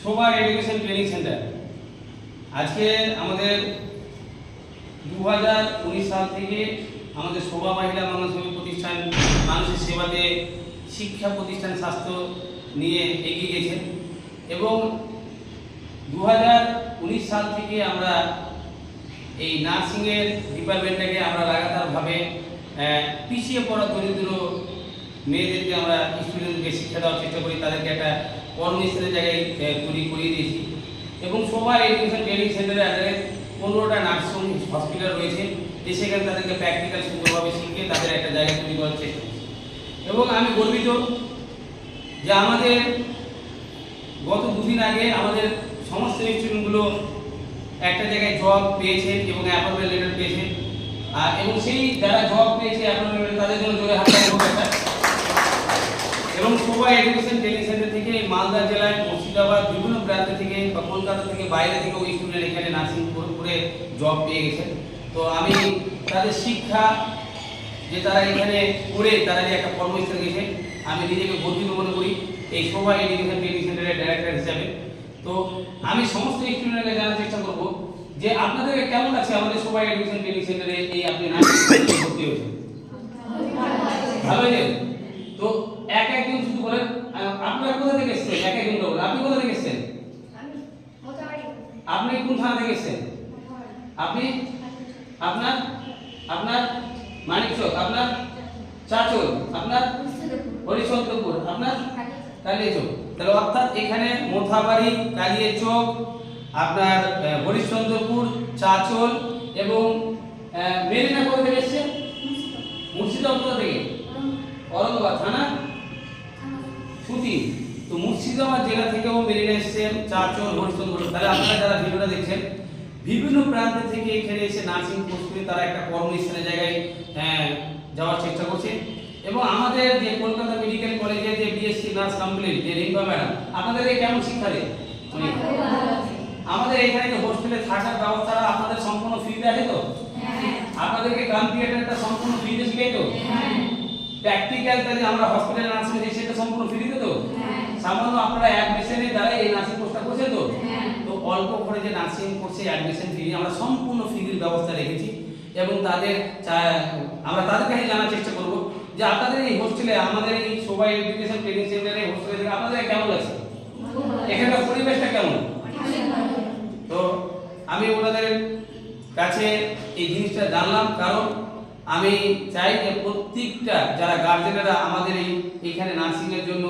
শোভা education training centre. আজকে আমাদের 2019 সাল থেকে আমাদের শোভা মহিলা মানবসেবী প্রতিষ্ঠান মানুষের সেবাতে শিক্ষা প্রতিষ্ঠান স্বাস্থ্য নিয়ে এগিয়ে গেছে এবং 2019 সাল থেকে আমরা এই নার্সিংয়ের ডিপার্টমেন্টটাকে আমরা লাগাতারভাবে পিছিয়ে পড়া দরিদ্র মেয়েদেরকে আমরা স্টুডেন্টকে শিক্ষা দেওয়ার চেষ্টা করি, তাদেরকে একটা কর্মস্থলের জায়গায় তৈরি করিয়ে দিয়েছি এবং শোভা এডুকেশন ট্রেনিং সেন্টারে আমাদের 15টা নার্সিং হসপিটাল রয়েছে, যে সেখানে তাদেরকে প্র্যাকটিক্যাল সুন্দরভাবে শিখিয়ে তাদের একটা জায়গা তৈরি করার চেষ্টা করছি। এবং আমি গর্বিত যে আমাদের গত দুদিন আগে আমাদের সমস্ত স্টুডেন্টগুলো একটা জায়গায় জব পেয়েছে এবং অ্যাপয়েন্টমেন্ট লেটার পেয়েছে, এবং সেই যারা জব পেয়েছে অ্যাপয়েন্টমেন্ট লেটার তাদের জন্য জোরে হাততালি হোক একটা। এবং শোভা এডুকেশন ট্রেনিং সেন্টার থেকে মালদা জেলায় মুর্শিদাবাদ বিভিন্ন প্রান্ত থেকে বা কলকাতা থেকে বাইরে থেকে ওই স্টুডেন্ট এখানে নার্সিং করে জব পেয়ে গেছে। তো আমি তাদের শিক্ষা যে তারা এখানে করে তারা যে একটা কর্মস্থলে গেছে, আমি নিজেকে গর্বিত মনে করি এই শোভা এডুকেশন ট্রেনিং সেন্টারের ডাইরেক্টর হিসাবে। তো আমি সমস্ত স্টুডেন্টকে জানার চেষ্টা করব যে আপনাদের কেমন লাগছে আমাদের শোভা এডুকেশন ট্রেনিং সেন্টারে এই আপনি নার্সিং ভর্তি হয়েছেন, ভালো হয়েছে? তো একজন শুধু বলেন আপনারা কোথা থেকে এসেছেন, একজন বলেন আপনি কোথা থেকে এসেছেন, আপনি কোন থানা থেকে এসেছেন, আপনি আপনার আপনার মানিকচক, আপনার চাচল, আপনার হরিচন্দ্রপুর, আপনার কালিয়াচক। তাহলে অর্থাৎ এখানে মোথাবাড়ি, কালিয়াচক, আপনার হরিচন্দ্রপুর, চাচল এবং মেরিনা কোথা থেকে এসেছেন, মুর্শিদাবাদ কোথা থেকে, औरंगाबाद থানা সুতি। তো মুর্শিদাবাদ জেলা থেকেও মেরিনা এসেছেন, চাচল, হরিচন্দ্রপুর। তাহলে আপনারা যারা ভিডিওটা দেখছেন বিভিন্ন প্রান্ত থেকে এখানে এসে নার্সিং কোর্স করে তারা একটা কর্মস্থানের জায়গায় যাওয়ার চেষ্টা করছে। এবং আমাদের যে কলকাতা মেডিকেল কলেজে যে বিএসসি নার্স কমপ্লিট যে রিম্পা ম্যাডাম, আপনাদের কেমন শিক্ষা দেয়? আমাদের এখানে যে হোস্টেলে থাকার ব্যবস্থা আপনাদের সম্পূর্ণ ফ্রিতে আছে তো? আপনাদেরকে কম্পিউটারটা সম্পূর্ণ ফ্রিতে শিখাই তো? প্র্যাকটিক্যালটা যে আমরা হসপিটালে নার্সিং যে সেটা সম্পূর্ণ ফ্রিতে তো? সামান্য আপনারা অ্যাডমিশনের দ্বারা এই নার্সিং কোর্সটা করছেন তো? তো অল্প করে যে নার্সিং কোর্সে অ্যাডমিশন ফি আমরা সম্পূর্ণ ফ্রির ব্যবস্থা রেখেছি এবং তাদের আমরা তাদের কাছে জানার চেষ্টা করব যে আপনাদের এই হোস্টেলে আমাদের এই শোভা এডুকেশন ট্রেনিং সেন্টারে হোস্টেলে থেকে আপনাদের কেমন লাগছে, এখানকার পরিবেশটা কেমন? তো আমি ওনাদের কাছে এই জিনিসটা জানলাম, কারণ আমি চাই যে প্রত্যেকটা যারা গার্জেনেরা আমাদের এইখানে নার্সিং এর জন্য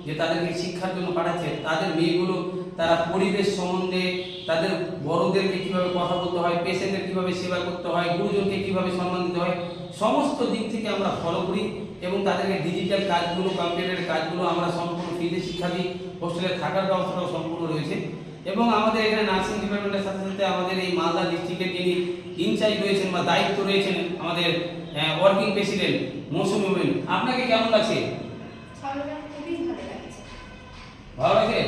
যে তাদেরকে শিক্ষার জন্য পাঠাচ্ছে, তাদের মেয়েগুলো তারা পরিবেশ সম্বন্ধে, তাদের বড়দেরকে কিভাবে কথা বলতে হয়, পেশেন্টদের কিভাবে সেবা করতে হয়, গুরুজনকে কিভাবে সম্মান দিতে হয়, সমস্ত দিক থেকে আমরা ফলো করি এবং তাদেরকে ডিজিটাল কাজগুলো, কম্পিউটারের কাজগুলো আমরা সম্পূর্ণ ফ্রিতে শিক্ষা দিই। হোস্টেলে থাকার ব্যবস্থাটাও সম্পূর্ণ রয়েছে এবং আমাদের এখানে নার্সিং ডিপার্টমেন্টের সাথে সাথে আমাদের এই মালদা ডিস্ট্রিক্টের যিনি ইনচার্জ রয়েছেন বা দায়িত্ব রয়েছেন আমাদের ওয়ার্কিং প্রেসিডেন্ট মৌসুমী মোমেন, আপনাকে কেমন লাগছে? ভালো লাগছে?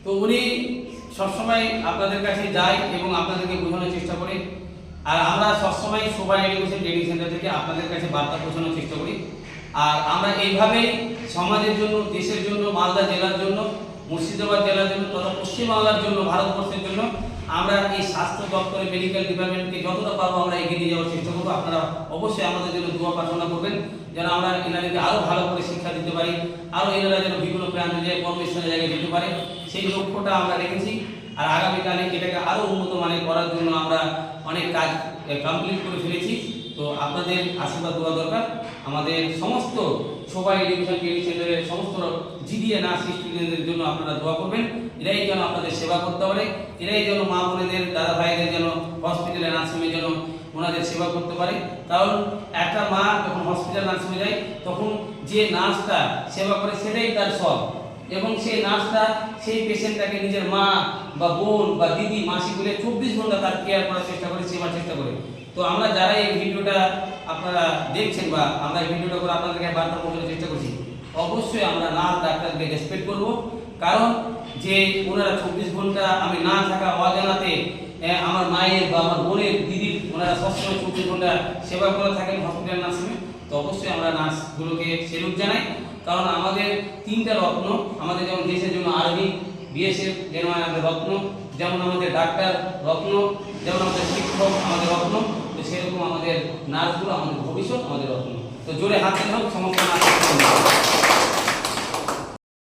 তো উনি সবসময় আপনাদের কাছে যায় এবং আপনাদেরকে বোঝানোর চেষ্টা করে, আর আমরা সবসময় শোভা এডুকেশন ট্রেনিং সেন্টার থেকে আপনাদের কাছে বার্তা পৌঁছানোর চেষ্টা করি। আর আমরা এইভাবেই সমাজের জন্য, দেশের জন্য, মালদা জেলার জন্য, মুর্শিদাবাদ জেলার জন্য তথা পশ্চিমবাংলার জন্য, ভারতবর্ষের জন্য আমরা এই স্বাস্থ্য দপ্তরে মেডিকেল ডিপার্টমেন্টকে যতটা পারবো আমরা এগিয়ে নিয়ে যাওয়ার চেষ্টা করবো। আপনারা অবশ্যই আমাদের জন্য দোয়া প্রার্থনা করবেন যেন আমরা এনাদেরকে আরও ভালো করে শিক্ষা দিতে পারি, আরও এনারা যেন বিভিন্ন প্রান্তে যে কর্মস্থানের জায়গায় যেতে পারে সেই লক্ষ্যটা আমরা রেখেছি। আর আগামীকালে এটাকে আরও উন্নত মানের করার জন্য আমরা অনেক কাজ কমপ্লিট করে ফেলেছি। তো আপনাদের আশীর্বাদ দেওয়া দরকার। আমাদের সমস্ত শোভা এডুকেশন ট্রেনিং সেন্টারের সমস্ত জিডিএ নার্সিং স্টুডেন্টদের জন্য আপনারা দোয়া করবেন, এরাই যেন আপনাদের সেবা করতে পারে, এরাই যেন মা বোনেদের, দাদা ভাইদের যেন হসপিটালে নার্সিংয়ে যেন ওনাদের সেবা করতে পারে। কারণ একটা মা যখন হসপিটাল নার্সিংয়ে যায় তখন যে নার্সটা সেবা করে সেটাই তার সব, এবং সেই নার্সটা সেই পেশেন্টটাকে নিজের মা বা বোন বা দিদি, মাসি বলে 24 ঘন্টা তার কেয়ার করার চেষ্টা করে, সেবার চেষ্টা করে। তো আমরা যারা এই ভিডিওটা আপনারা দেখছেন বা আমরা এই ভিডিওটা করে আপনাদেরকে বার্তা পৌঁছানোর চেষ্টা করছি, অবশ্যই আমরা নার্স ডাক্তারকে রেসপেক্ট করব। কারণ যে ওনারা 24 ঘন্টা আমি না থাকা অজানাতে আমার মায়ের বা আমার বোনের, দিদির ওনারা সবসময় 24 ঘন্টা সেবা করে থাকেন হসপিটাল নার্সিংয়ে। তো অবশ্যই আমরা নার্সগুলোকে সেলুট জানাই, কারণ আমাদের 3টা রত্ন, আমাদের যেমন দেশের জন্য আর্মি, বিএসএফ যেন আমাদের রত্ন, যেমন আমাদের ডাক্তার রত্ন, যেমন আমাদের শিক্ষক আমাদের রত্ন, তো সেরকম আমাদের নার্সগুলো আমাদের ভবিষ্যৎ, আমাদের রত্ন। তো জোরে হাত দিলে হোক সমস্ত নার্স।